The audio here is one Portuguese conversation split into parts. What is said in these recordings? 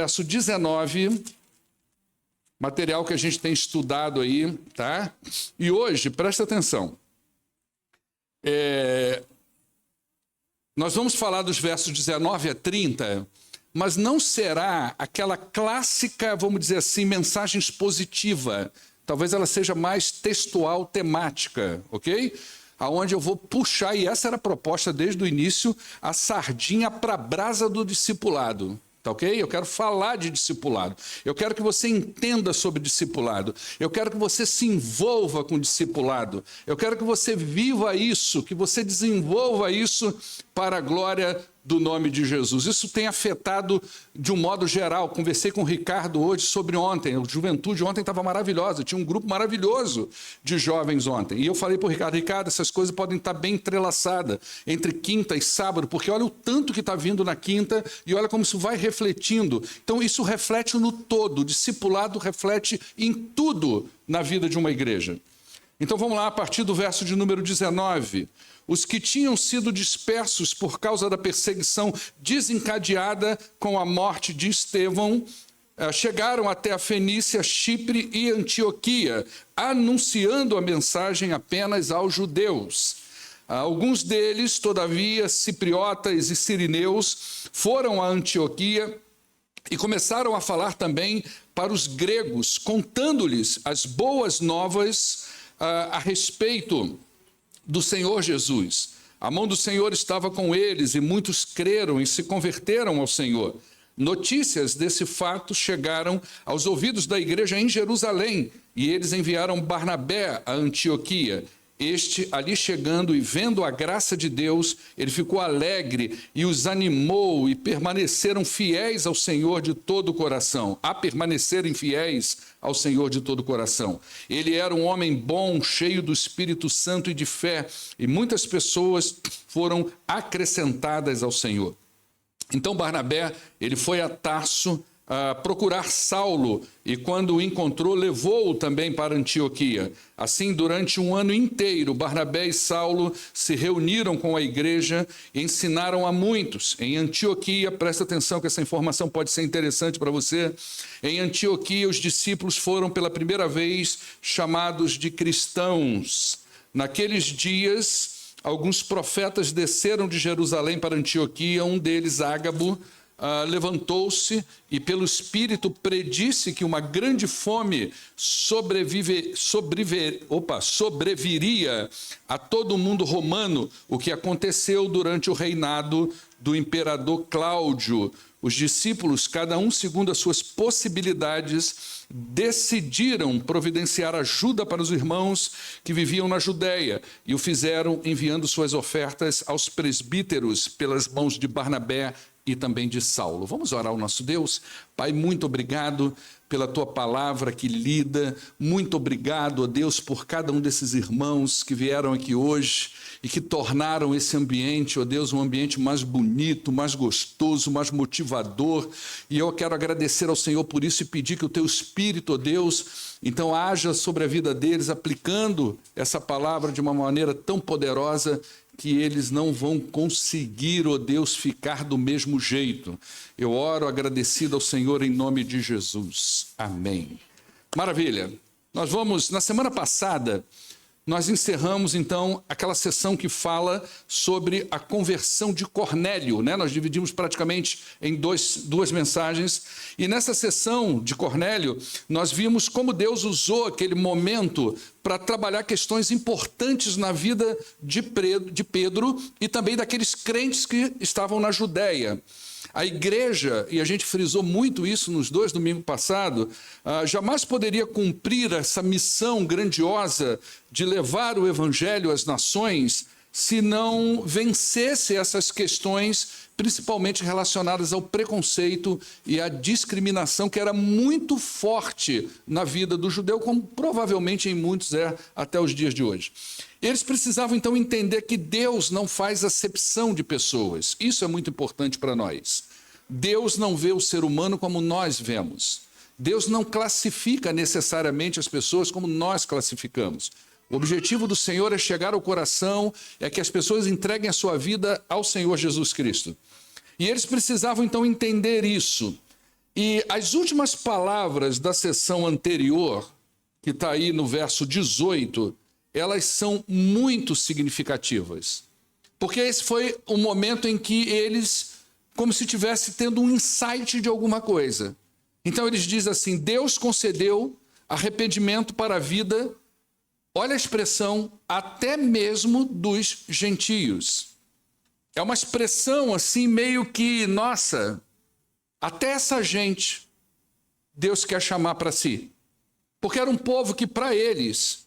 verso 19, material que a gente tem estudado aí, tá? E hoje, presta atenção, nós vamos falar dos versos 19 a 30, mas não será aquela clássica, vamos dizer assim, mensagem expositiva. Talvez ela seja mais textual, temática, ok? Aonde eu vou puxar, e essa era a proposta desde o início, a sardinha para a brasa do discipulado. Tá ok? Eu quero falar de discipulado. Eu quero que você entenda sobre discipulado. Eu quero que você se envolva com discipulado. Eu quero que você viva isso, que você desenvolva isso para a glória do nome de Jesus. Isso tem afetado de um modo geral. Conversei com o Ricardo hoje sobre ontem. A juventude ontem estava maravilhosa. Tinha um grupo maravilhoso de jovens ontem. E eu falei para o Ricardo, essas coisas podem estar bem entrelaçadas entre quinta e sábado, porque olha o tanto que está vindo na quinta e olha como isso vai refletindo. Então isso reflete no todo. O discipulado reflete em tudo na vida de uma igreja. Então vamos lá, a partir do verso de número 19. Os que tinham sido dispersos por causa da perseguição desencadeada com a morte de Estevão, chegaram até a Fenícia, Chipre e Antioquia, anunciando a mensagem apenas aos judeus. Alguns deles, todavia, cipriotas e sirineus, foram a Antioquia e começaram a falar também para os gregos, contando-lhes as boas novas a respeito do Senhor Jesus. A mão do Senhor estava com eles e muitos creram e se converteram ao Senhor. Notícias desse fato chegaram aos ouvidos da igreja em Jerusalém e eles enviaram Barnabé a Antioquia. Este, ali chegando e vendo a graça de Deus, ele ficou alegre e os animou e permaneceram fiéis ao Senhor de todo o coração. A permanecerem fiéis ao Senhor de todo o coração. Ele era um homem bom, cheio do Espírito Santo e de fé, e muitas pessoas foram acrescentadas ao Senhor. Então Barnabé, ele foi a Tarso a procurar Saulo, e quando o encontrou, levou-o também para Antioquia. Assim, durante um ano inteiro, Barnabé e Saulo se reuniram com a igreja e ensinaram a muitos. Em Antioquia, presta atenção que essa informação pode ser interessante para você, em Antioquia os discípulos foram pela primeira vez chamados de cristãos. Naqueles dias, alguns profetas desceram de Jerusalém para Antioquia, um deles, Ágabo, levantou-se e pelo Espírito predisse que uma grande fome sobreviria a todo o mundo romano, o que aconteceu durante o reinado do imperador Cláudio. Os discípulos, cada um segundo as suas possibilidades, decidiram providenciar ajuda para os irmãos que viviam na Judéia e o fizeram enviando suas ofertas aos presbíteros pelas mãos de Barnabé e também de Saulo. Vamos orar ao nosso Deus? Pai, muito obrigado pela tua palavra que lida, muito obrigado, ó Deus, por cada um desses irmãos que vieram aqui hoje e que tornaram esse ambiente, ó Deus, um ambiente mais bonito, mais gostoso, mais motivador, e eu quero agradecer ao Senhor por isso e pedir que o teu Espírito, ó Deus, então haja sobre a vida deles, aplicando essa palavra de uma maneira tão poderosa que eles não vão conseguir, ó Deus, ficar do mesmo jeito. Eu oro agradecido ao Senhor em nome de Jesus. Amém. Maravilha. Nós vamos, na semana passada, nós encerramos, então, aquela sessão que fala sobre a conversão de Cornélio, né? Nós dividimos praticamente em duas mensagens. E nessa sessão de Cornélio, nós vimos como Deus usou aquele momento para trabalhar questões importantes na vida de Pedro e também daqueles crentes que estavam na Judéia. A igreja, e a gente frisou muito isso nos 2 domingos passados, jamais poderia cumprir essa missão grandiosa de levar o evangelho às nações se não vencesse essas questões, principalmente relacionadas ao preconceito e à discriminação que era muito forte na vida do judeu, como provavelmente em muitos é até os dias de hoje. Eles precisavam então entender que Deus não faz acepção de pessoas. Isso é muito importante para nós. Deus não vê o ser humano como nós vemos. Deus não classifica necessariamente as pessoas como nós classificamos. O objetivo do Senhor é chegar ao coração, é que as pessoas entreguem a sua vida ao Senhor Jesus Cristo. E eles precisavam então entender isso. E as últimas palavras da sessão anterior, que está aí no verso 18, elas são muito significativas. Porque esse foi o momento em que eles, como se estivessem tendo um insight de alguma coisa. Então eles dizem assim, Deus concedeu arrependimento para a vida, olha a expressão, até mesmo dos gentios. É uma expressão assim meio que, nossa, até essa gente Deus quer chamar para si. Porque era um povo que para eles,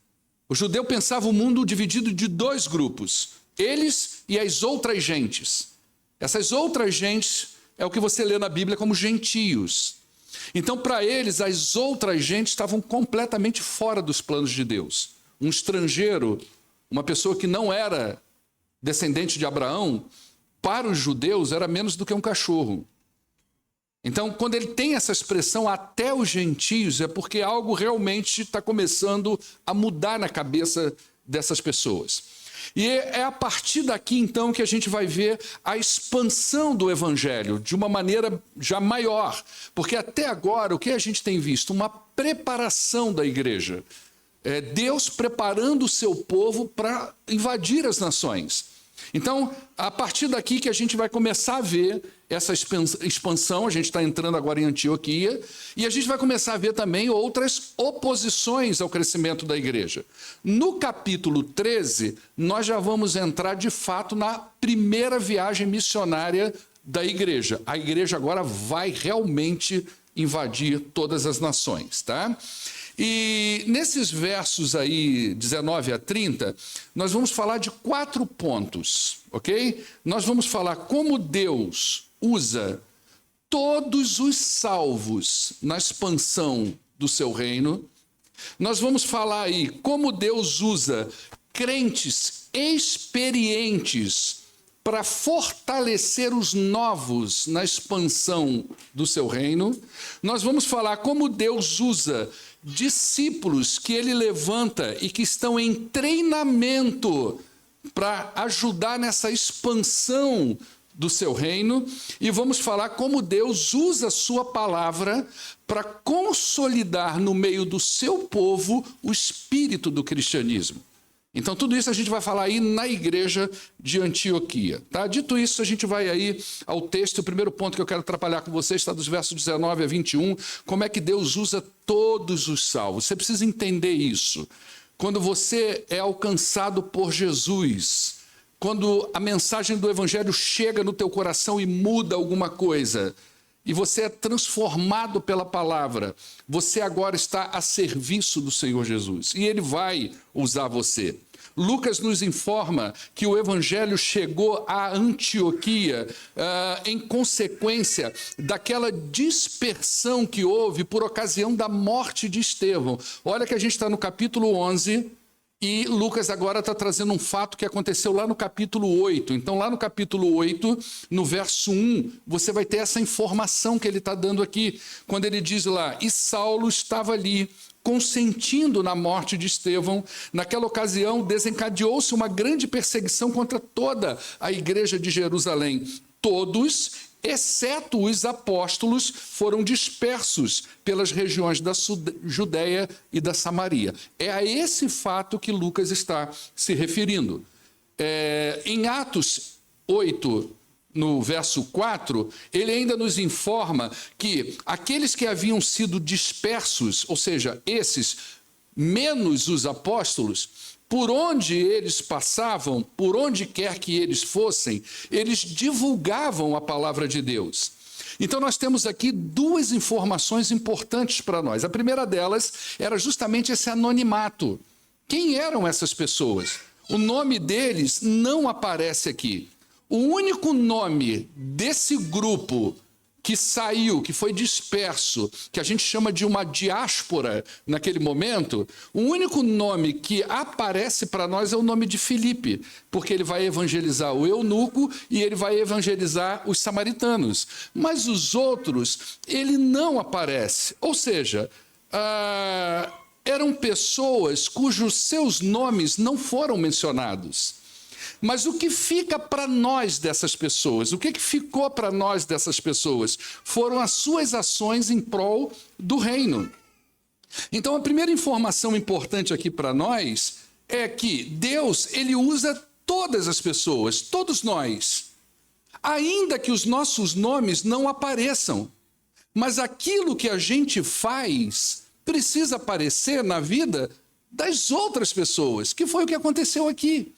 o judeu pensava o mundo dividido de dois grupos, eles e as outras gentes. Essas outras gentes é o que você lê na Bíblia como gentios. Então, para eles, as outras gentes estavam completamente fora dos planos de Deus. Um estrangeiro, uma pessoa que não era descendente de Abraão, para os judeus era menos do que um cachorro. Então, quando ele tem essa expressão até os gentios, é porque algo realmente está começando a mudar na cabeça dessas pessoas. E é a partir daqui, então, que a gente vai ver a expansão do evangelho de uma maneira já maior. Porque até agora, o que a gente tem visto? Uma preparação da igreja. Deus preparando o seu povo para invadir as nações. Então, a partir daqui que a gente vai começar a ver essa expansão, a gente está entrando agora em Antioquia, e a gente vai começar a ver também outras oposições ao crescimento da igreja. No capítulo 13, nós já vamos entrar de fato na primeira viagem missionária da igreja. A igreja agora vai realmente invadir todas as nações, tá? E nesses versos aí, 19 a 30, nós vamos falar de 4 pontos, ok? Nós vamos falar como Deus usa todos os salvos na expansão do seu reino. Nós vamos falar aí como Deus usa crentes experientes para fortalecer os novos na expansão do seu reino. Nós vamos falar como Deus usa discípulos que ele levanta e que estão em treinamento para ajudar nessa expansão do seu reino, e vamos falar como Deus usa a sua palavra para consolidar no meio do seu povo o espírito do cristianismo. Então, tudo isso a gente vai falar aí na igreja de Antioquia. Tá? Dito isso, a gente vai aí ao texto. O primeiro ponto que eu quero trabalhar com vocês está dos versos 19 a 21. Como é que Deus usa todos os salvos? Você precisa entender isso. Quando você é alcançado por Jesus, quando a mensagem do evangelho chega no teu coração e muda alguma coisa, e você é transformado pela palavra, você agora está a serviço do Senhor Jesus. E Ele vai usar você. Lucas nos informa que o evangelho chegou a Antioquia em consequência daquela dispersão que houve por ocasião da morte de Estevão. Olha que a gente está no capítulo 11... E Lucas agora está trazendo um fato que aconteceu lá no capítulo 8. Então, lá no capítulo 8, no verso 1, você vai ter essa informação que ele está dando aqui, quando ele diz lá, e Saulo estava ali, consentindo na morte de Estevão. Naquela ocasião, desencadeou-se uma grande perseguição contra toda a igreja de Jerusalém. Todos, exceto os apóstolos, foram dispersos pelas regiões da Judéia e da Samaria. É a esse fato que Lucas está se referindo. Em Atos 8, no verso 4, ele ainda nos informa que aqueles que haviam sido dispersos, ou seja, esses menos os apóstolos, por onde eles passavam, por onde quer que eles fossem, eles divulgavam a palavra de Deus. Então nós temos aqui 2 informações importantes para nós. A primeira delas era justamente esse anonimato. Quem eram essas pessoas? O nome deles não aparece aqui. O único nome desse grupo que saiu, que foi disperso, que a gente chama de uma diáspora naquele momento, o único nome que aparece para nós é o nome de Filipe, porque ele vai evangelizar o eunuco e ele vai evangelizar os samaritanos. Mas os outros, ele não aparece. Ou seja, eram pessoas cujos seus nomes não foram mencionados. Mas o que fica para nós dessas pessoas? O que ficou para nós dessas pessoas? Foram as suas ações em prol do reino. Então, a primeira informação importante aqui para nós é que Deus, ele usa todas as pessoas, todos nós, ainda que os nossos nomes não apareçam. Mas aquilo que a gente faz precisa aparecer na vida das outras pessoas, que foi o que aconteceu aqui.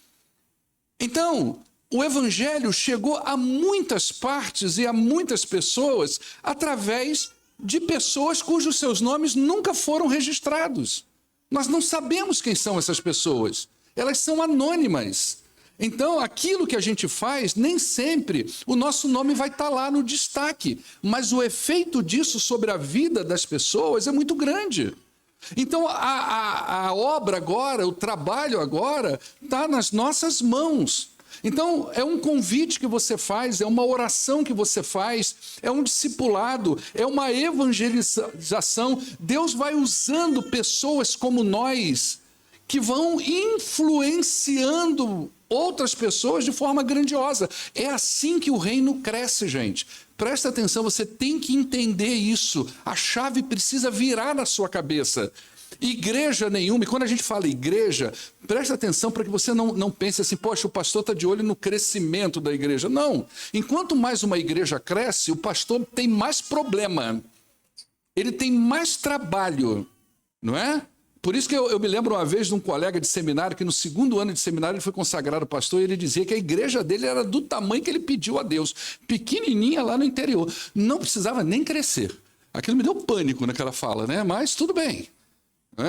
Então, o evangelho chegou a muitas partes e a muitas pessoas através de pessoas cujos seus nomes nunca foram registrados. Nós não sabemos quem são essas pessoas. Elas são anônimas. Então, aquilo que a gente faz, nem sempre o nosso nome vai estar lá no destaque, mas o efeito disso sobre a vida das pessoas é muito grande. Então, a obra agora, o trabalho agora, está nas nossas mãos. Então, é um convite que você faz, é uma oração que você faz, é um discipulado, é uma evangelização. Deus vai usando pessoas como nós, que vão influenciando outras pessoas de forma grandiosa. É assim que o reino cresce, gente. Presta atenção, você tem que entender isso. A chave precisa virar na sua cabeça. Igreja nenhuma, e quando a gente fala igreja, presta atenção para que você não pense assim, poxa, o pastor está de olho no crescimento da igreja. Não. Enquanto mais uma igreja cresce, o pastor tem mais problema. Ele tem mais trabalho, não é? Por isso que eu me lembro uma vez de um colega de seminário, que no segundo ano de seminário ele foi consagrado pastor, e ele dizia que a igreja dele era do tamanho que ele pediu a Deus, pequenininha lá no interior, não precisava nem crescer. Aquilo me deu pânico naquela fala, né? Mas tudo bem.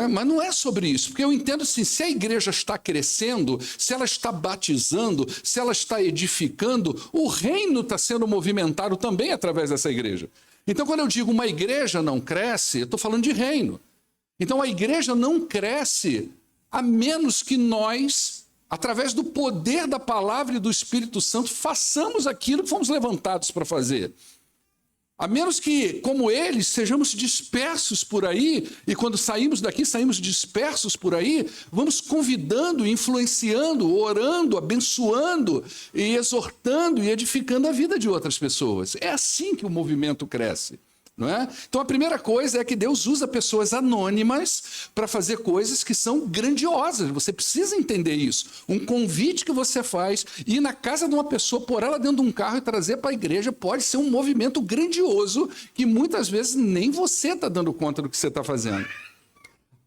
Mas não é sobre isso, porque eu entendo assim, se a igreja está crescendo, se ela está batizando, se ela está edificando, o reino está sendo movimentado também através dessa igreja. Então, quando eu digo uma igreja não cresce, eu estou falando de reino. Então, a igreja não cresce a menos que nós, através do poder da palavra e do Espírito Santo, façamos aquilo que fomos levantados para fazer. A menos que, como eles, sejamos dispersos por aí, e quando saímos daqui, saímos dispersos por aí, vamos convidando, influenciando, orando, abençoando, e exortando e edificando a vida de outras pessoas. É assim que o movimento cresce. Não é? Então, a primeira coisa é que Deus usa pessoas anônimas para fazer coisas que são grandiosas. Você precisa entender isso. Um convite que você faz, ir na casa de uma pessoa, pôr ela dentro de um carro e trazer para a igreja, pode ser um movimento grandioso que muitas vezes nem você está dando conta do que você está fazendo.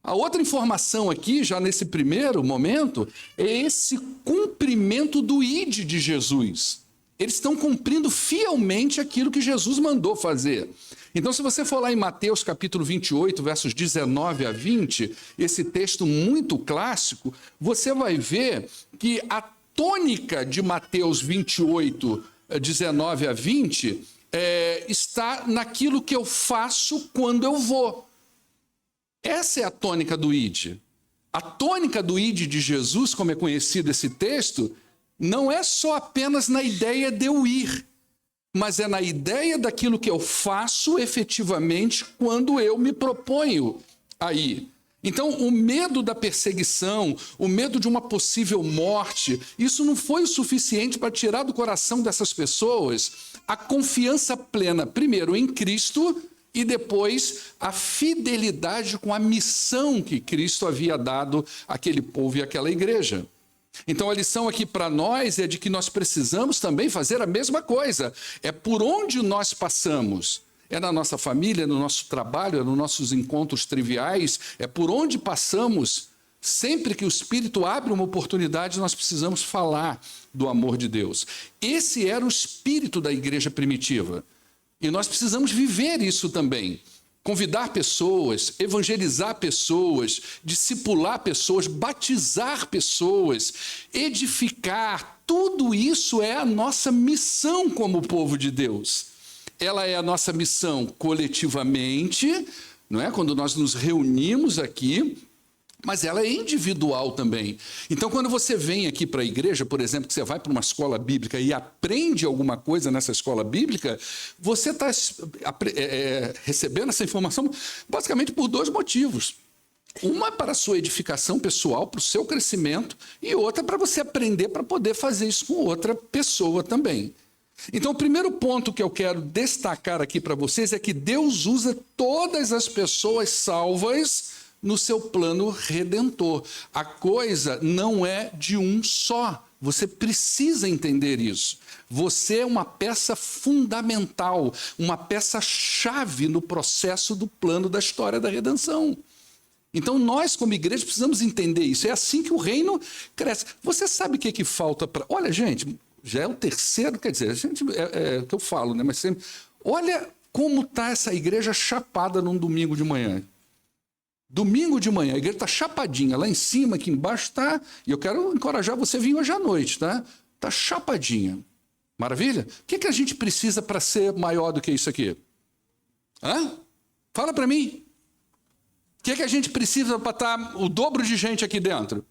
A outra informação aqui, já nesse primeiro momento, é esse cumprimento do ID de Jesus. Eles estão cumprindo fielmente aquilo que Jesus mandou fazer. Então, se você for lá em Mateus capítulo 28, versos 19 a 20, esse texto muito clássico, você vai ver que a tônica de Mateus 28, 19 a 20, está naquilo que eu faço quando eu vou. Essa é a tônica do ID. A tônica do ID de Jesus, como é conhecido esse texto, não é só apenas na ideia de eu ir, mas é na ideia daquilo que eu faço efetivamente quando eu me proponho a ir. Então, o medo da perseguição, o medo de uma possível morte, isso não foi o suficiente para tirar do coração dessas pessoas a confiança plena, primeiro em Cristo, e depois a fidelidade com a missão que Cristo havia dado àquele povo e àquela igreja. Então, a lição aqui para nós é de que nós precisamos também fazer a mesma coisa. É por onde nós passamos. É na nossa família, no nosso trabalho, é nos nossos encontros triviais. É por onde passamos. Sempre que o Espírito abre uma oportunidade, nós precisamos falar do amor de Deus. Esse era o espírito da igreja primitiva. E nós precisamos viver isso também. Convidar pessoas, evangelizar pessoas, discipular pessoas, batizar pessoas, edificar, tudo isso é a nossa missão como povo de Deus. Ela é a nossa missão coletivamente, não é? Quando nós nos reunimos aqui, mas ela é individual também. Então, quando você vem aqui para a igreja, por exemplo, que você vai para uma escola bíblica e aprende alguma coisa nessa escola bíblica, você está recebendo essa informação basicamente por dois motivos. Uma para a sua edificação pessoal, para o seu crescimento, e outra para você aprender para poder fazer isso com outra pessoa também. Então, o primeiro ponto que eu quero destacar aqui para vocês é que Deus usa todas as pessoas salvas no seu plano redentor. A coisa não é de um só. Você precisa entender isso. Você é uma peça fundamental, uma peça-chave no processo do plano da história da redenção. Então, nós, como igreja, precisamos entender isso. É assim que o reino cresce. Você sabe o que falta para... Olha, gente, já é o terceiro, quer dizer, é o que eu falo, né? Mas sempre... Olha como está essa igreja chapada num domingo de manhã. Domingo de manhã, a igreja está chapadinha. Lá em cima, aqui embaixo está... E eu quero encorajar você a vir hoje à noite, tá? Está chapadinha. Maravilha? O que a gente precisa para ser maior do que isso aqui? Hã? Fala para mim. O que a gente precisa para estar o dobro de gente aqui dentro?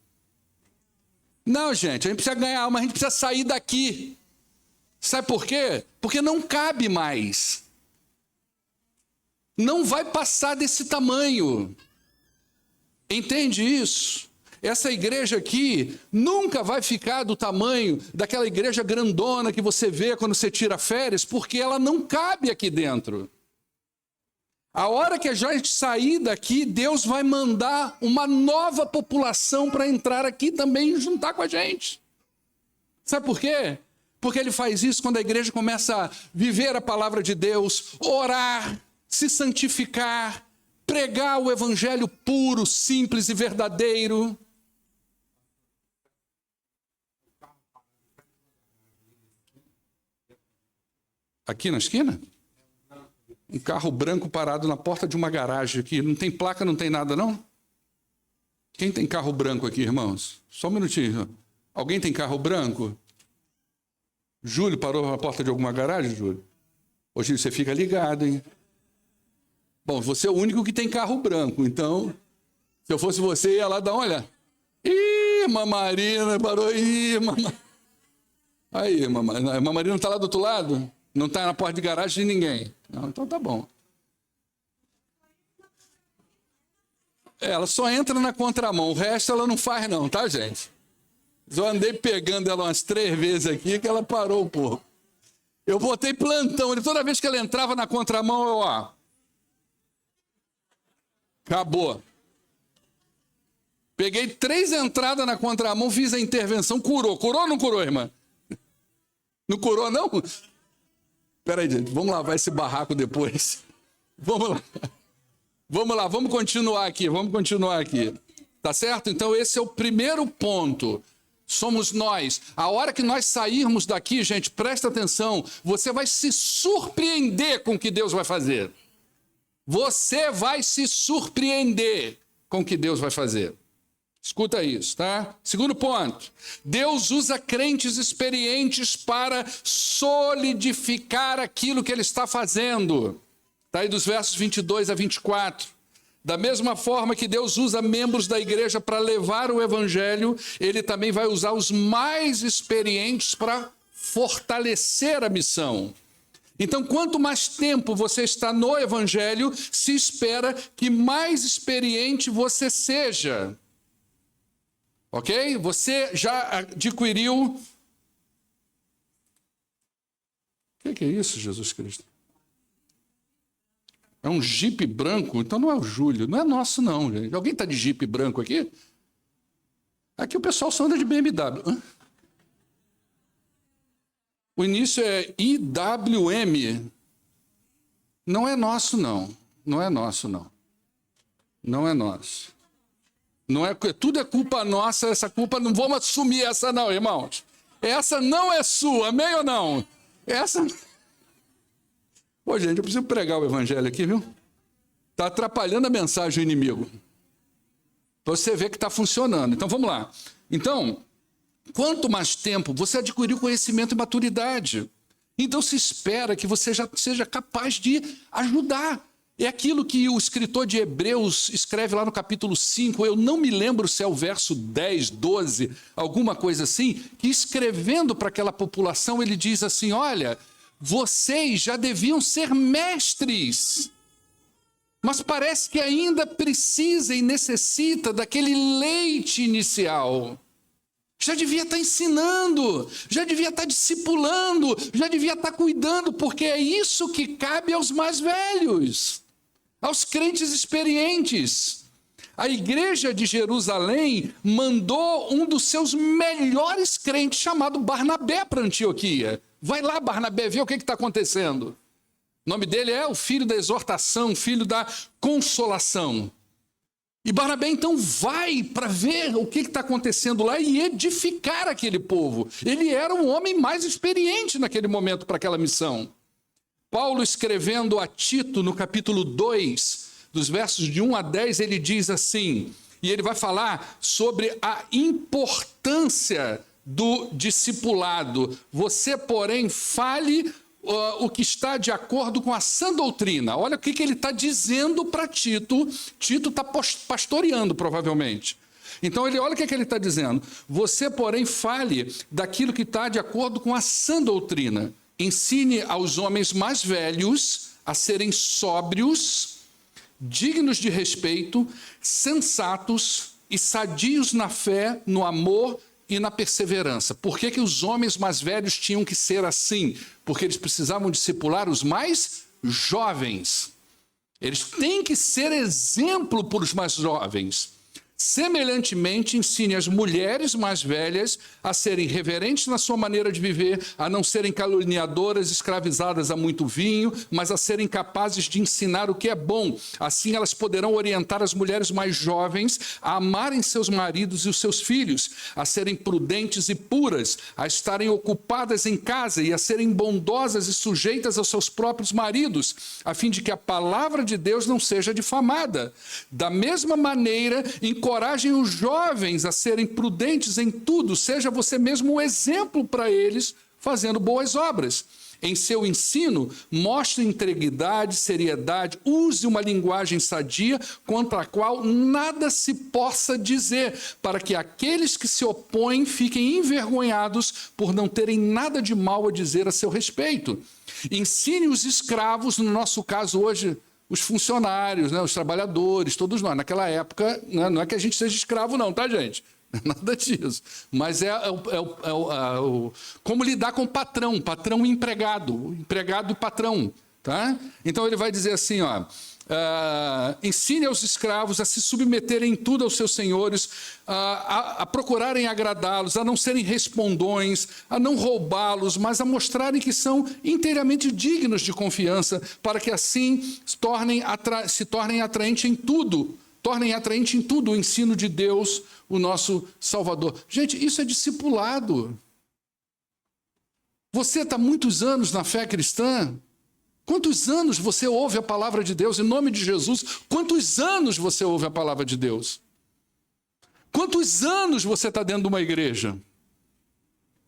Não, gente, a gente precisa ganhar alma, a gente precisa sair daqui. Sabe por quê? Porque não cabe mais. Não vai passar desse tamanho. Entende isso? Essa igreja aqui nunca vai ficar do tamanho daquela igreja grandona que você vê quando você tira férias, porque ela não cabe aqui dentro. A hora que a gente sair daqui, Deus vai mandar uma nova população para entrar aqui também e juntar com a gente. Sabe por quê? Porque ele faz isso quando a igreja começa a viver a palavra de Deus, orar, se santificar, pregar o evangelho puro, simples e verdadeiro. Aqui na esquina? Um carro branco parado na porta de uma garagem aqui. Não tem placa, não tem nada, não? Quem tem carro branco aqui, irmãos? Só um minutinho. Alguém tem carro branco? Júlio parou na porta de alguma garagem, Júlio? Hoje você fica ligado, hein? Bom, você é o único que tem carro branco, então... Se eu fosse você, ia lá dar uma olhada. Ih, Mamarina, parou aí, Mamarina. Aí, Mamarina. A Mamarina não está lá do outro lado? Não está na porta de garagem de ninguém. Não, então tá bom. Ela só entra na contramão, o resto ela não faz não, tá, gente? Eu andei pegando ela umas 3 vezes aqui que ela parou um pouco. Eu botei plantão, toda vez que ela entrava na contramão, eu, ó... Acabou. Peguei 3 entradas na contramão, fiz a intervenção, curou. Curou ou não curou, irmã? Não curou, não? Espera aí, gente, vamos lavar esse barraco depois. Vamos lá. Vamos lá, vamos continuar aqui. Tá certo? Então esse é o primeiro ponto. Somos nós. A hora que nós sairmos daqui, gente, presta atenção, você vai se surpreender com o que Deus vai fazer. Você vai se surpreender com o que Deus vai fazer. Escuta isso, tá? Segundo ponto. Deus usa crentes experientes para solidificar aquilo que ele está fazendo. Está aí dos versos 22 a 24. Da mesma forma que Deus usa membros da igreja para levar o evangelho, ele também vai usar os mais experientes para fortalecer a missão. Então, quanto mais tempo você está no evangelho, se espera que mais experiente você seja. Ok? Você já adquiriu... O que é isso, Jesus Cristo? É um Jeep branco? Então não é o Júlio. Não é nosso, não, gente. Alguém está de Jeep branco aqui? Aqui o pessoal só anda de BMW. O início é IWM. Não é nosso, não. Não é nosso, não. Não é nosso. Não é, tudo é culpa nossa, essa culpa, não vamos assumir essa não, irmãos. Essa não é sua, amém ou não? Essa... Pô, gente, eu preciso pregar o evangelho aqui, viu? Está atrapalhando a mensagem do inimigo. Para você ver que está funcionando. Então, vamos lá. Então, quanto mais tempo você adquiriu conhecimento e maturidade, então se espera que você já seja capaz de ajudar. É aquilo que o escritor de Hebreus escreve lá no capítulo 5, eu não me lembro se é o verso 10, 12, alguma coisa assim, que escrevendo para aquela população, ele diz assim, olha, vocês já deviam ser mestres mas parece que ainda precisa e necessita daquele leite inicial. Já devia estar ensinando, já devia estar discipulando, já devia estar cuidando, porque é isso que cabe aos mais velhos, aos crentes experientes. A igreja de Jerusalém mandou um dos seus melhores crentes, chamado Barnabé, para Antioquia. Vai lá, Barnabé, vê o que está acontecendo. O nome dele é o filho da exortação, filho da consolação. E Barnabé então vai para ver o que está acontecendo lá e edificar aquele povo. Ele era um homem mais experiente naquele momento para aquela missão. Paulo, escrevendo a Tito, no capítulo 2, dos versos de 1 a 10, ele diz assim, e ele vai falar sobre a importância do discipulado. Você, porém, fale o que está de acordo com a sã doutrina. Olha o que ele está dizendo para Tito. Tito está pastoreando, provavelmente. Então, olha o que ele está dizendo. Você, porém, fale daquilo que está de acordo com a sã doutrina. Ensine aos homens mais velhos a serem sóbrios, dignos de respeito, sensatos e sadios na fé, no amor e na perseverança. Por que os homens mais velhos tinham que ser assim? Porque eles precisavam discipular os mais jovens. Eles têm que ser exemplo para os mais jovens. Semelhantemente, ensine as mulheres mais velhas a serem reverentes na sua maneira de viver, a não serem caluniadoras, escravizadas a muito vinho, mas a serem capazes de ensinar o que é bom. Assim, elas poderão orientar as mulheres mais jovens a amarem seus maridos e os seus filhos, a serem prudentes e puras, a estarem ocupadas em casa e a serem bondosas e sujeitas aos seus próprios maridos, a fim de que a palavra de Deus não seja difamada. Da mesma maneira, encorajem os jovens a serem prudentes em tudo, seja você mesmo um exemplo para eles, fazendo boas obras. Em seu ensino, mostre integridade, seriedade, use uma linguagem sadia, contra a qual nada se possa dizer, para que aqueles que se opõem fiquem envergonhados por não terem nada de mal a dizer a seu respeito. Ensine os escravos, no nosso caso hoje, os funcionários, né, os trabalhadores, todos nós. Naquela época, né, não é que a gente seja escravo não, tá, gente? Nada disso. Mas como lidar com o patrão e empregado e patrão. Tá? Então ele vai dizer assim, ó, ensine aos escravos a se submeterem em tudo aos seus senhores, a procurarem agradá-los, a não serem respondões, a não roubá-los, mas a mostrarem que são inteiramente dignos de confiança, para que assim se tornem atraentes em tudo. Tornem atraente em tudo o ensino de Deus, o nosso Salvador. Gente, isso é discipulado. Você está muitos anos na fé cristã? Quantos anos você ouve a palavra de Deus em nome de Jesus? Quantos anos você ouve a palavra de Deus? Quantos anos você está dentro de uma igreja?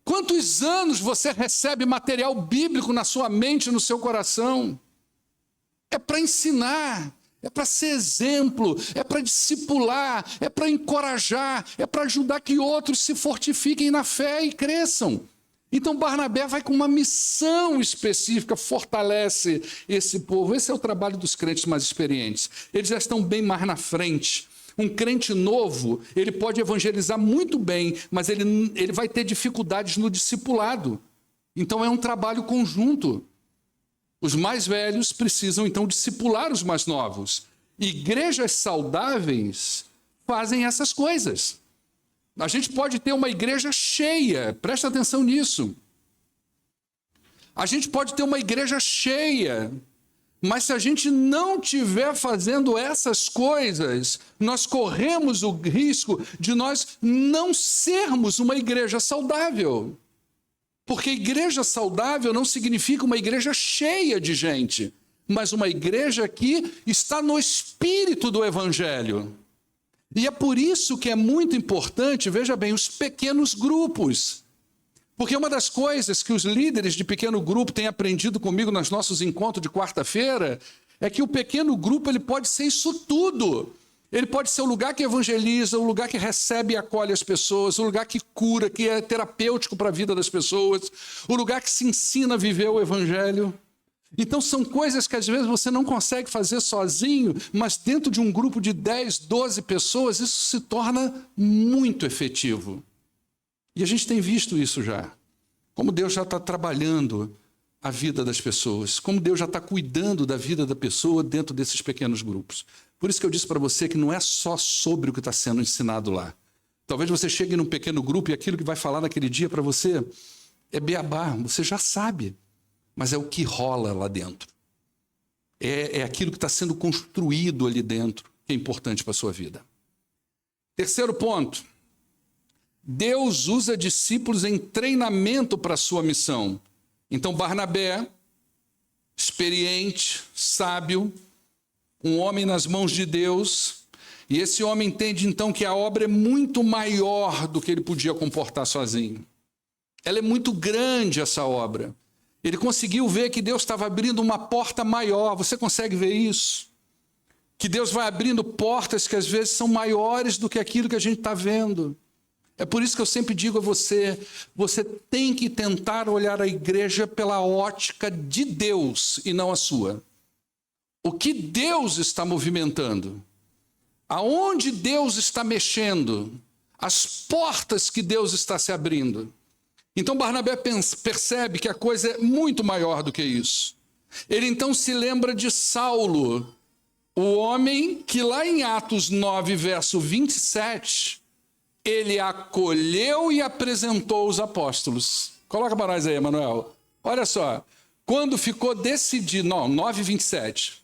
Quantos anos você recebe material bíblico na sua mente, no seu coração? É para ensinar. É para ser exemplo, é para discipular, é para encorajar, é para ajudar que outros se fortifiquem na fé e cresçam. Então Barnabé vai com uma missão específica, fortalece esse povo. Esse é o trabalho dos crentes mais experientes. Eles já estão bem mais na frente. Um crente novo, ele pode evangelizar muito bem, mas ele vai ter dificuldades no discipulado. Então é um trabalho conjunto. Os mais velhos precisam, então, discipular os mais novos. Igrejas saudáveis fazem essas coisas. A gente pode ter uma igreja cheia, presta atenção nisso. A gente pode ter uma igreja cheia, mas se a gente não estiver fazendo essas coisas, nós corremos o risco de nós não sermos uma igreja saudável. Porque igreja saudável não significa uma igreja cheia de gente, mas uma igreja que está no espírito do Evangelho. E é por isso que é muito importante, veja bem, os pequenos grupos. Porque uma das coisas que os líderes de pequeno grupo têm aprendido comigo nos nossos encontros de quarta-feira é que o pequeno grupo ele pode ser isso tudo. Ele pode ser o lugar que evangeliza, o lugar que recebe e acolhe as pessoas, o lugar que cura, que é terapêutico para a vida das pessoas, o lugar que se ensina a viver o evangelho. Então são coisas que às vezes você não consegue fazer sozinho, mas dentro de um grupo de 10, 12 pessoas, isso se torna muito efetivo. E a gente tem visto isso já. Como Deus já está trabalhando a vida das pessoas, como Deus já está cuidando da vida da pessoa dentro desses pequenos grupos. Por isso que eu disse para você que não é só sobre o que está sendo ensinado lá. Talvez você chegue num pequeno grupo e aquilo que vai falar naquele dia para você é beabá, você já sabe, mas é o que rola lá dentro. É aquilo que está sendo construído ali dentro que é importante para a sua vida. Terceiro ponto. Deus usa discípulos em treinamento para a sua missão. Então, Barnabé, experiente, sábio, um homem nas mãos de Deus, e esse homem entende então que a obra é muito maior do que ele podia comportar sozinho. Ela é muito grande, essa obra. Ele conseguiu ver que Deus estava abrindo uma porta maior. Você consegue ver isso? Que Deus vai abrindo portas que às vezes são maiores do que aquilo que a gente está vendo. É por isso que eu sempre digo a você, você tem que tentar olhar a igreja pela ótica de Deus e não a sua. O que Deus está movimentando? Aonde Deus está mexendo? As portas que Deus está se abrindo. Então Barnabé percebe que a coisa é muito maior do que isso. Ele então se lembra de Saulo, o homem que lá em Atos 9, verso 27... ele acolheu e apresentou os apóstolos. Coloca para nós aí, Emanuel. Olha só. Quando ficou decidido... Não, 9:27.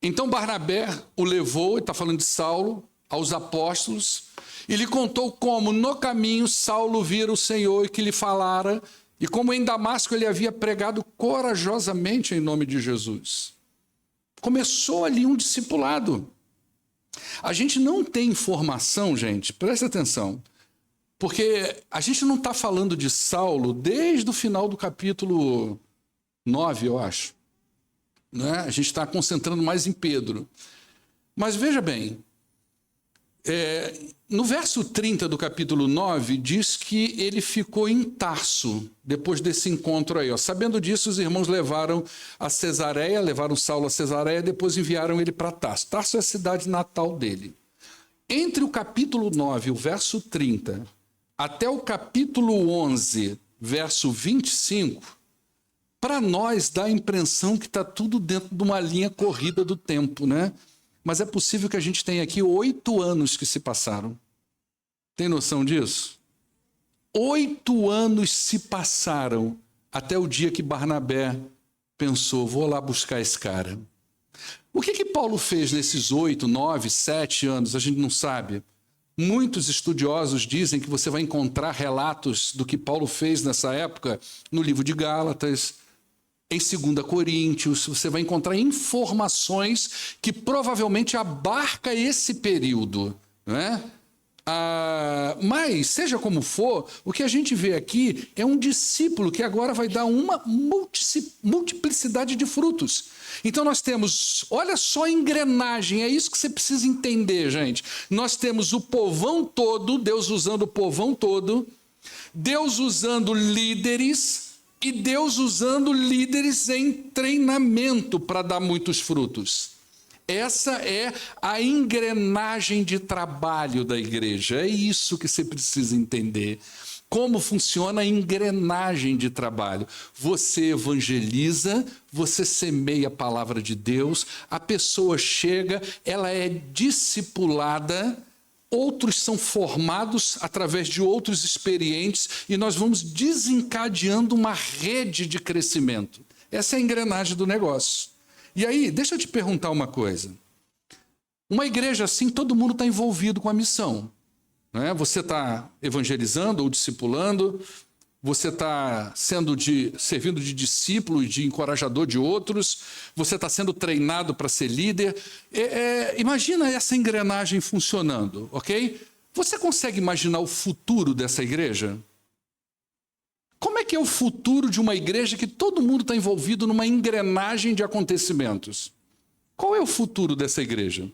Então Barnabé o levou, ele está falando de Saulo, aos apóstolos, e lhe contou como no caminho Saulo vira o Senhor e que lhe falara, e como em Damasco ele havia pregado corajosamente em nome de Jesus. Começou ali um discipulado. A gente não tem informação, gente, presta atenção, porque a gente não está falando de Saulo desde o final do capítulo 9, eu acho. Né? A gente está concentrando mais em Pedro. Mas veja bem, no verso 30 do capítulo 9, diz que ele ficou em Tarso, depois desse encontro aí. Ó. Sabendo disso, os irmãos levaram Saulo a Cesareia, depois enviaram ele para Tarso. Tarso é a cidade natal dele. Entre o capítulo 9, o verso 30, até o capítulo 11, verso 25, para nós dá a impressão que está tudo dentro de uma linha corrida do tempo, né? Mas é possível que a gente tenha aqui 8 anos que se passaram. Tem noção disso? 8 anos se passaram até o dia que Barnabé pensou, vou lá buscar esse cara. O que Paulo fez nesses 8, 9, 7 anos? A gente não sabe. Muitos estudiosos dizem que você vai encontrar relatos do que Paulo fez nessa época no livro de Gálatas, em 2 Coríntios, você vai encontrar informações que provavelmente abarca esse período, né? Mas, seja como for, o que a gente vê aqui é um discípulo que agora vai dar uma multiplicidade de frutos. Então nós temos, olha só a engrenagem, é isso que você precisa entender, gente. Nós temos o povão todo, Deus usando o povão todo, Deus usando líderes, e Deus usando líderes em treinamento para dar muitos frutos. Essa é a engrenagem de trabalho da igreja. É isso que você precisa entender. Como funciona a engrenagem de trabalho. Você evangeliza, você semeia a palavra de Deus, a pessoa chega, ela é discipulada, outros são formados através de outros experientes e nós vamos desencadeando uma rede de crescimento. Essa é a engrenagem do negócio. E aí, deixa eu te perguntar uma coisa. Uma igreja assim, todo mundo está envolvido com a missão. Né? Você está evangelizando ou discipulando, você está servindo de discípulo e de encorajador de outros, você está sendo treinado para ser líder. Imagina essa engrenagem funcionando, ok? Você consegue imaginar o futuro dessa igreja? Como é que é o futuro de uma igreja que todo mundo está envolvido numa engrenagem de acontecimentos? Qual é o futuro dessa igreja?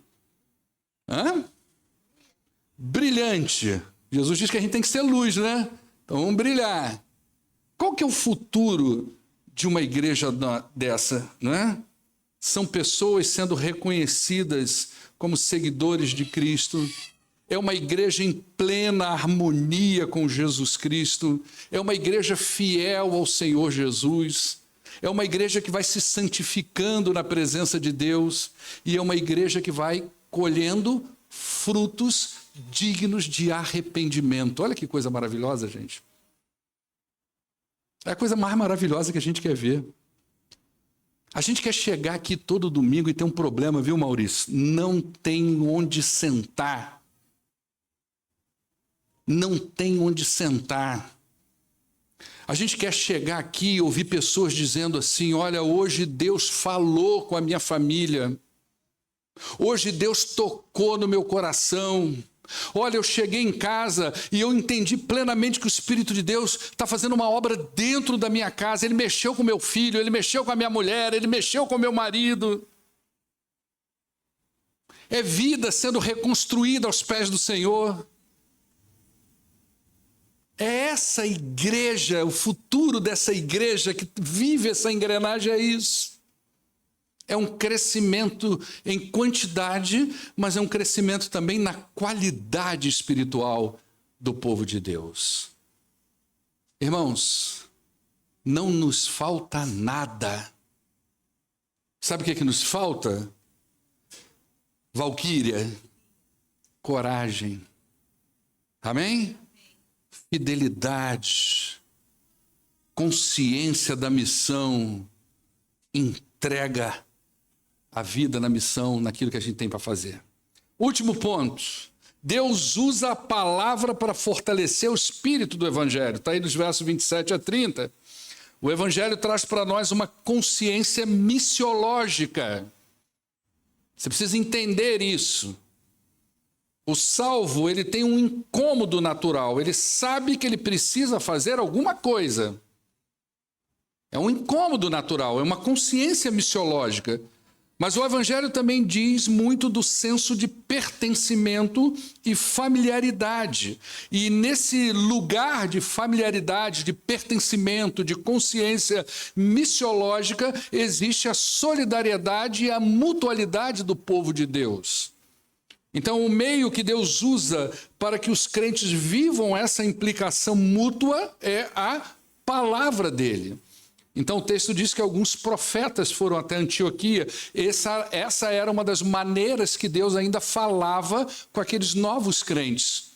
Brilhante. Jesus diz que a gente tem que ser luz, né? Então vamos brilhar. Qual que é o futuro de uma igreja dessa, não é? São pessoas sendo reconhecidas como seguidores de Cristo. É uma igreja em plena harmonia com Jesus Cristo. É uma igreja fiel ao Senhor Jesus. É uma igreja que vai se santificando na presença de Deus. E é uma igreja que vai colhendo frutos dignos de arrependimento. Olha que coisa maravilhosa, gente. É a coisa mais maravilhosa que a gente quer ver. A gente quer chegar aqui todo domingo e ter um problema, viu, Maurício? Não tem onde sentar. Não tem onde sentar. A gente quer chegar aqui e ouvir pessoas dizendo assim: olha, hoje Deus falou com a minha família. Hoje Deus tocou no meu coração. Olha, eu cheguei em casa e eu entendi plenamente que o Espírito de Deus está fazendo uma obra dentro da minha casa. Ele mexeu com meu filho, ele mexeu com a minha mulher, ele mexeu com o meu marido. É vida sendo reconstruída aos pés do Senhor. É essa igreja, o futuro dessa igreja que vive essa engrenagem é isso. É um crescimento em quantidade, mas é um crescimento também na qualidade espiritual do povo de Deus. Irmãos, não nos falta nada. Sabe o que é que nos falta? Valquíria, coragem. Amém? Fidelidade, consciência da missão, entrega a vida na missão, naquilo que a gente tem para fazer. Último ponto. Deus usa a palavra para fortalecer o espírito do Evangelho. Está aí nos versos 27 a 30. O Evangelho traz para nós uma consciência missiológica. Você precisa entender isso. O salvo, ele tem um incômodo natural. Ele sabe que ele precisa fazer alguma coisa. É um incômodo natural, é uma consciência missiológica. Mas o Evangelho também diz muito do senso de pertencimento e familiaridade. E nesse lugar de familiaridade, de pertencimento, de consciência missiológica, existe a solidariedade e a mutualidade do povo de Deus. Então, o meio que Deus usa para que os crentes vivam essa implicação mútua é a palavra dele. Então, o texto diz que alguns profetas foram até Antioquia. Essa era uma das maneiras que Deus ainda falava com aqueles novos crentes.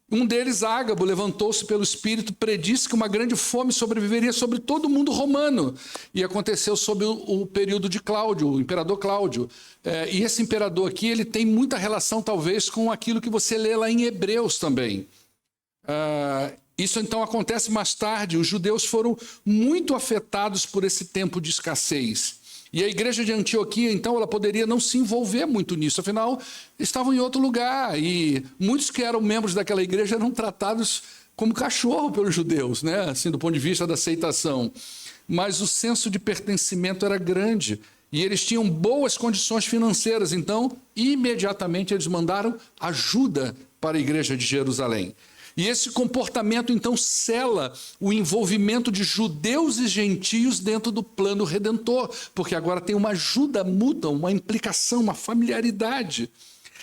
Um deles, Ágabo, levantou-se pelo Espírito, predisse que uma grande fome sobreviveria sobre todo o mundo romano. E aconteceu sob o período de Cláudio, o imperador Cláudio. E esse imperador aqui, ele tem muita relação, talvez, com aquilo que você lê lá em Hebreus também. Isso então acontece mais tarde. Os judeus foram muito afetados por esse tempo de escassez. E a igreja de Antioquia, então, ela poderia não se envolver muito nisso. Afinal, estavam em outro lugar. E muitos que eram membros daquela igreja eram tratados como cachorro pelos judeus, né? Assim, do ponto de vista da aceitação. Mas o senso de pertencimento era grande. E eles tinham boas condições financeiras. Então, imediatamente, eles mandaram ajuda para a igreja de Jerusalém. E esse comportamento, então, sela o envolvimento de judeus e gentios dentro do plano redentor, porque agora tem uma ajuda mútua, uma implicação, uma familiaridade.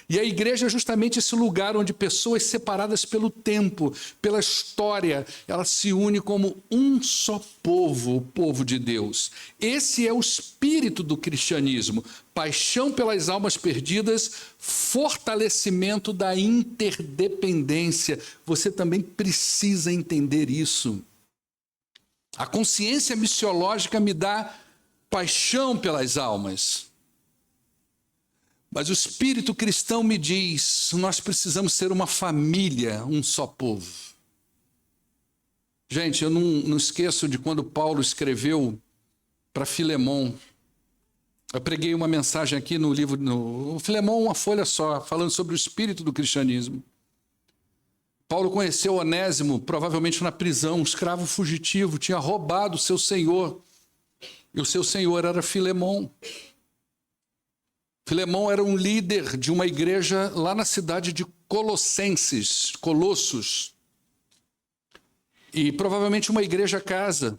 E a igreja é justamente esse lugar onde pessoas separadas pelo tempo, pela história, elas se unem como um só povo, o povo de Deus. Esse é o espírito do cristianismo: paixão pelas almas perdidas, fortalecimento da interdependência. Você também precisa entender isso. A consciência missiológica me dá paixão pelas almas. Mas o espírito cristão me diz: nós precisamos ser uma família, um só povo. Gente, eu não esqueço de quando Paulo escreveu para Filemon. Eu preguei uma mensagem aqui no livro, no Filemon, uma folha só, falando sobre o espírito do cristianismo. Paulo conheceu Onésimo, provavelmente na prisão, um escravo fugitivo, tinha roubado o seu senhor. E o seu senhor era Filemon. Filemon era um líder de uma igreja lá na cidade de Colossos. E provavelmente uma igreja casa.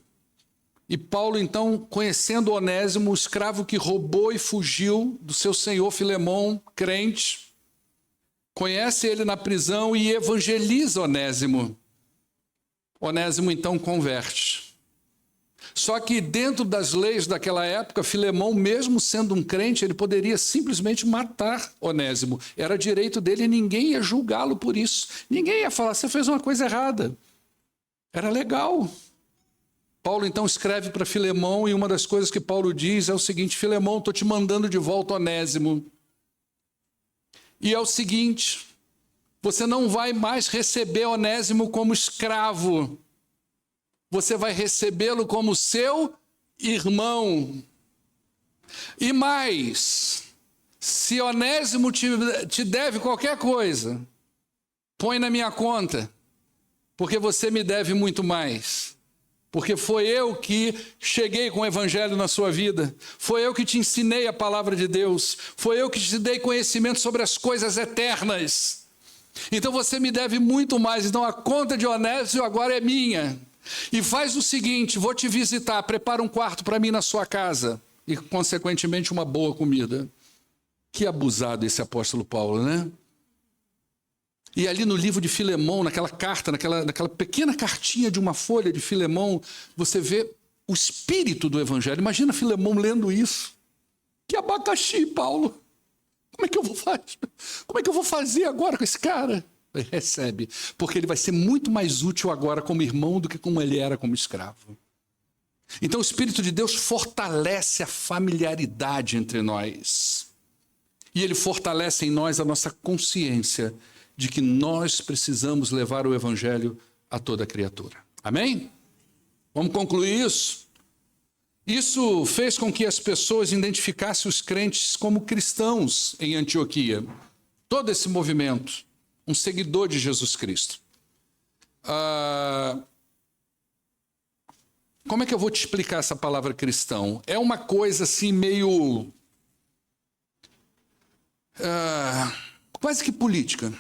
E Paulo, então, conhecendo Onésimo, o escravo que roubou e fugiu do seu senhor Filemão, crente, conhece ele na prisão e evangeliza Onésimo. Onésimo, então, converte. Só que dentro das leis daquela época, Filemão, mesmo sendo um crente, ele poderia simplesmente matar Onésimo. Era direito dele e ninguém ia julgá-lo por isso. Ninguém ia falar, você fez uma coisa errada. Era legal. Paulo, então, escreve para Filemão e uma das coisas que Paulo diz é o seguinte: Filemão, estou te mandando de volta Onésimo. E é o seguinte, você não vai mais receber Onésimo como escravo. Você vai recebê-lo como seu irmão. E mais, se Onésimo te deve qualquer coisa, põe na minha conta, porque você me deve muito mais. Porque foi eu que cheguei com o evangelho na sua vida. Foi eu que te ensinei a palavra de Deus. Foi eu que te dei conhecimento sobre as coisas eternas. Então você me deve muito mais. Então a conta de Onésimo agora é minha. E faz o seguinte, vou te visitar, prepara um quarto para mim na sua casa. E consequentemente uma boa comida. Que abusado esse apóstolo Paulo, né? E ali no livro de Filemão, naquela carta, naquela pequena cartinha de uma folha de Filemão, você vê o espírito do evangelho. Imagina Filemão lendo isso. Que abacaxi, Paulo. Como é que eu vou fazer agora com esse cara? Ele recebe, porque ele vai ser muito mais útil agora como irmão do que como ele era como escravo. Então o Espírito de Deus fortalece a familiaridade entre nós. E ele fortalece em nós a nossa consciência de que nós precisamos levar o evangelho a toda criatura. Amém? Vamos concluir isso? Isso fez com que as pessoas identificassem os crentes como cristãos em Antioquia. Todo esse movimento, um seguidor de Jesus Cristo. Como é que eu vou te explicar essa palavra cristão? É uma coisa assim meio... quase que política.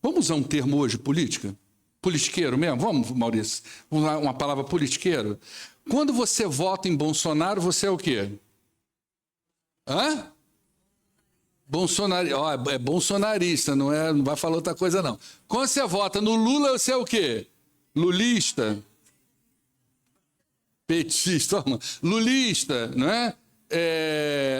Vamos usar um termo hoje, política? Politiqueiro mesmo? Vamos, Maurício? Vamos usar uma palavra politiqueiro? Quando você vota em Bolsonaro, você é o quê? É bolsonarista, não vai falar outra coisa, não. Quando você vota no Lula, você é o quê? Lulista? Petista, lulista, não é?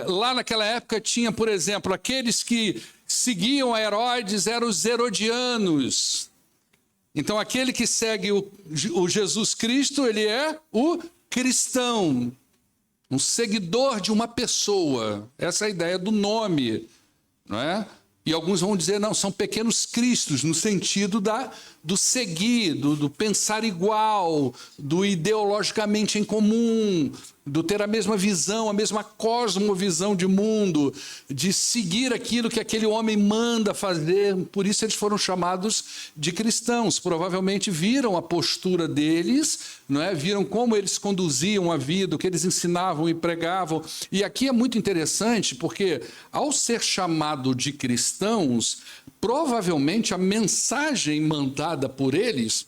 Lá naquela época tinha, por exemplo, aqueles que seguiam a Herodes eram os herodianos. Então, aquele que segue o Jesus Cristo, ele é o cristão, um seguidor de uma pessoa. Essa é a ideia do nome, não é? E alguns vão dizer, não, são pequenos cristos, no sentido do seguir, do pensar igual, do ideologicamente em comum, do ter a mesma visão, a mesma cosmovisão de mundo, de seguir aquilo que aquele homem manda fazer. Por isso eles foram chamados de cristãos. Provavelmente viram a postura deles, não é? Viram como eles conduziam a vida, o que eles ensinavam e pregavam. E aqui é muito interessante, porque ao ser chamado de cristãos, provavelmente a mensagem mandada por eles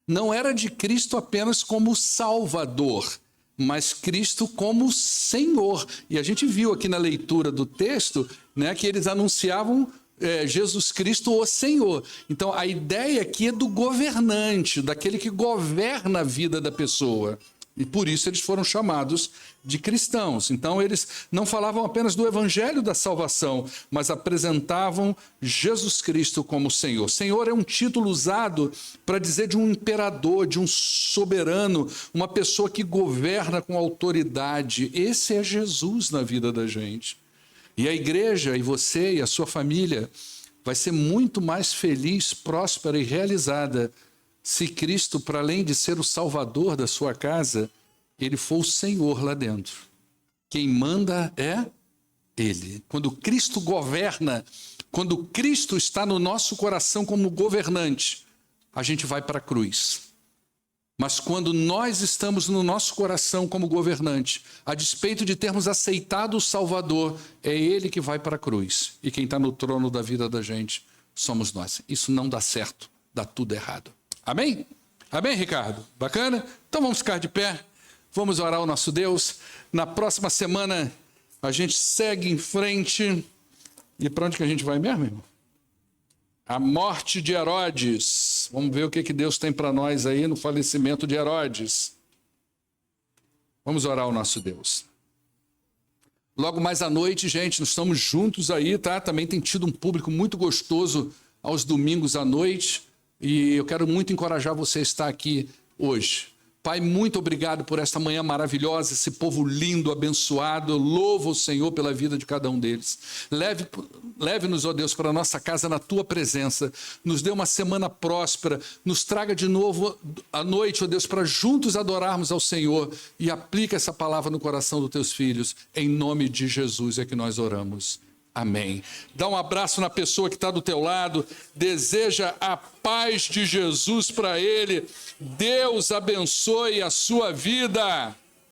não era de Cristo apenas como Salvador, mas Cristo como Senhor. E a gente viu aqui na leitura do texto, né, que eles anunciavam Jesus Cristo o Senhor. Então a ideia aqui é do governante, daquele que governa a vida da pessoa. E por isso eles foram chamados de cristãos. Então eles não falavam apenas do evangelho da salvação, mas apresentavam Jesus Cristo como Senhor. Senhor é um título usado para dizer de um imperador, de um soberano, uma pessoa que governa com autoridade. Esse é Jesus na vida da gente. E a igreja, e você e a sua família, vai ser muito mais feliz, próspera e realizada se Cristo, para além de ser o Salvador da sua casa, ele for o Senhor lá dentro. Quem manda é Ele. Quando Cristo governa, quando Cristo está no nosso coração como governante, a gente vai para a cruz. Mas quando nós estamos no nosso coração como governante, a despeito de termos aceitado o Salvador, é Ele que vai para a cruz. E quem está no trono da vida da gente somos nós. Isso não dá certo, dá tudo errado. Amém? Amém, Ricardo? Bacana? Então vamos ficar de pé, vamos orar ao nosso Deus. Na próxima semana a gente segue em frente. E para onde que a gente vai mesmo, irmão? A morte de Herodes. Vamos ver o que Deus tem para nós aí no falecimento de Herodes. Vamos orar ao nosso Deus. Logo mais à noite, gente, nós estamos juntos aí, tá? Também tem tido um público muito gostoso aos domingos à noite. E eu quero muito encorajar você a estar aqui hoje. Pai, muito obrigado por esta manhã maravilhosa, esse povo lindo, abençoado. Eu louvo o Senhor pela vida de cada um deles. Leve-nos, ó Deus, para a nossa casa na Tua presença. Nos dê uma semana próspera. Nos traga de novo à noite, ó Deus, para juntos adorarmos ao Senhor. E aplica essa palavra no coração dos Teus filhos. Em nome de Jesus é que nós oramos. Amém. Dá um abraço na pessoa que está do teu lado. Deseja a paz de Jesus para ele. Deus abençoe a sua vida.